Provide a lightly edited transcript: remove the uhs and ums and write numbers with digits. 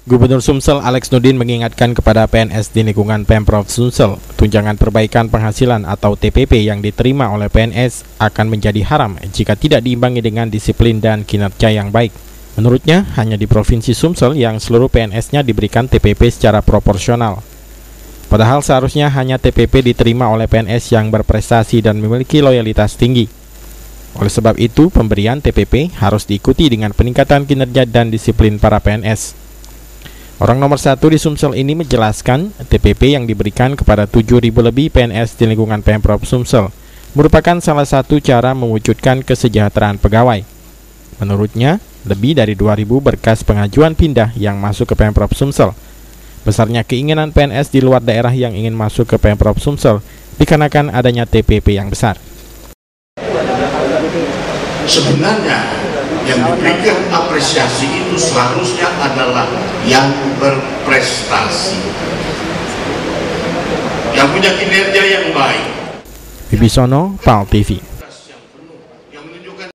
Gubernur Sumsel Alex Nurdin mengingatkan kepada PNS di lingkungan Pemprov Sumsel, tunjangan perbaikan penghasilan atau TPP yang diterima oleh PNS akan menjadi haram jika tidak diimbangi dengan disiplin dan kinerja yang baik. Menurutnya, hanya di Provinsi Sumsel yang seluruh PNS-nya diberikan TPP secara proporsional. Padahal seharusnya hanya TPP diterima oleh PNS yang berprestasi dan memiliki loyalitas tinggi. Oleh sebab itu, pemberian TPP harus diikuti dengan peningkatan kinerja dan disiplin para PNS. Orang nomor 1 di Sumsel ini menjelaskan TPP yang diberikan kepada 7.000 lebih PNS di lingkungan Pemprov Sumsel merupakan salah satu cara mewujudkan kesejahteraan pegawai. Menurutnya, lebih dari 2.000 berkas pengajuan pindah yang masuk ke Pemprov Sumsel. Besarnya keinginan PNS di luar daerah yang ingin masuk ke Pemprov Sumsel dikarenakan adanya TPP yang besar. Sebenarnya yang diberikan apresiasi itu seharusnya adalah yang berprestasi, yang punya kinerja yang baik. Wibisono, PAL TV.